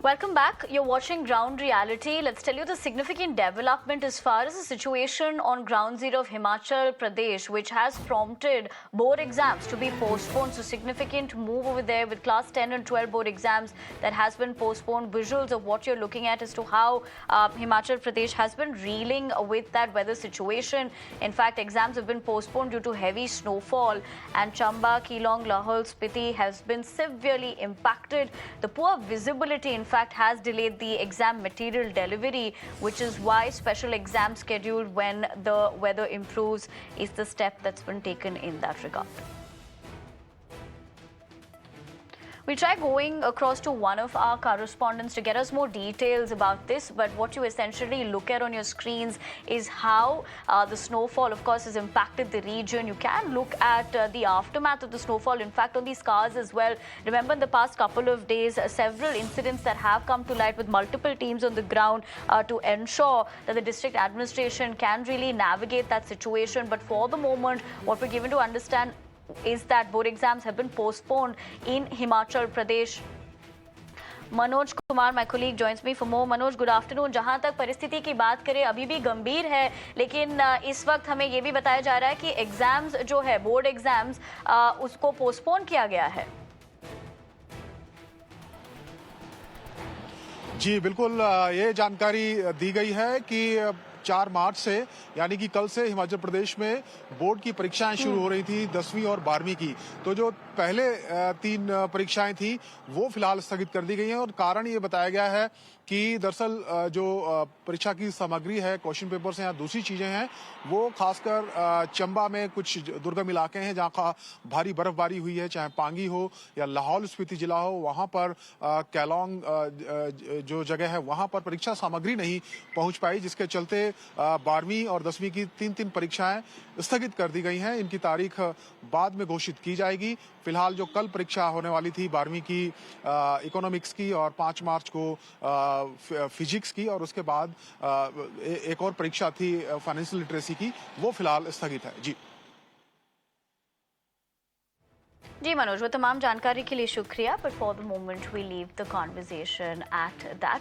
Welcome back. You're watching Ground Reality. Let's tell you the significant development as far as the situation on ground zero of Himachal Pradesh, which has prompted board exams to be postponed. So significant move over there with class 10 and 12 board exams that has been postponed. Visuals of what you're looking at as to how Himachal Pradesh has been reeling with that weather situation. In fact, exams have been postponed due to heavy snowfall, and Chamba, Keelong, Lahaul, Spiti has been severely impacted. The poor visibility, in fact, has delayed the exam material delivery, which is why special exam scheduled when the weather improves is the step that's been taken in that regard. We'll try going across to one of our correspondents to get us more details about this, but what you essentially look at on your screens is how the snowfall, of course, has impacted the region. You can look at the aftermath of the snowfall, in fact, on these cars as well. Remember, in the past couple of days, several incidents that have come to light with multiple teams on the ground to ensure that the district administration can really navigate that situation. But for the moment, what we're given to understand is that board exams have been postponed in Himachal Pradesh. Manoj Kumar, my colleague, joins me for more. Manoj, good afternoon. जहां तक परिस्थिति की बात करें अभी भी गंभीर है, लेकिन इस वक्त हमें ये भी बताया जा रहा है कि एग्जाम्स जो है, बोर्ड एग्जाम्स, उसको पोस्टपोन किया गया है। जी बिल्कुल, ये जानकारी दी गई है कि 4 मार्च से यानी कि कल से हिमाचल प्रदेश में बोर्ड की परीक्षाएं शुरू हो रही थी, 10वीं और 12वीं की। तो जो पहले 3 परीक्षाएं थी वो फिलहाल स्थगित कर दी गई हैं, और कारण ये बताया गया है कि दरअसल जो परीक्षा की सामग्री है, क्वेश्चन पेपर्स हैं या दूसरी चीजें हैं, वो खासकर चंबा में कुछ दुर्गम इलाके हैं जहां का भारी बर्फबारी हुई है, चाहे पांगी हो या लाहौल स्पीति जिला हो, वहां पर केलोंग जो जगह है वहां पर परीक्षा सामग्री नहीं पहुंच पाई, जिसके चलते 12वीं और 10वीं की 3 परीक्षाएं स्थगित कर दी गई हैं। इनकी तारीख बाद में घोषित की जाएगी। फिलहाल जो कल परीक्षा होने वाली थी 12वीं की इकोनॉमिक्स की, और 5 मार्च को फिजिक्स की, और उसके बाद एक और परीक्षा थी फाइनेंशियल लिटरेसी की, वो फिलहाल स्थगित है। जी मनोज, वो तमाम जानकारी के लिए शुक्रिया, but for the moment we leave the conversation at that.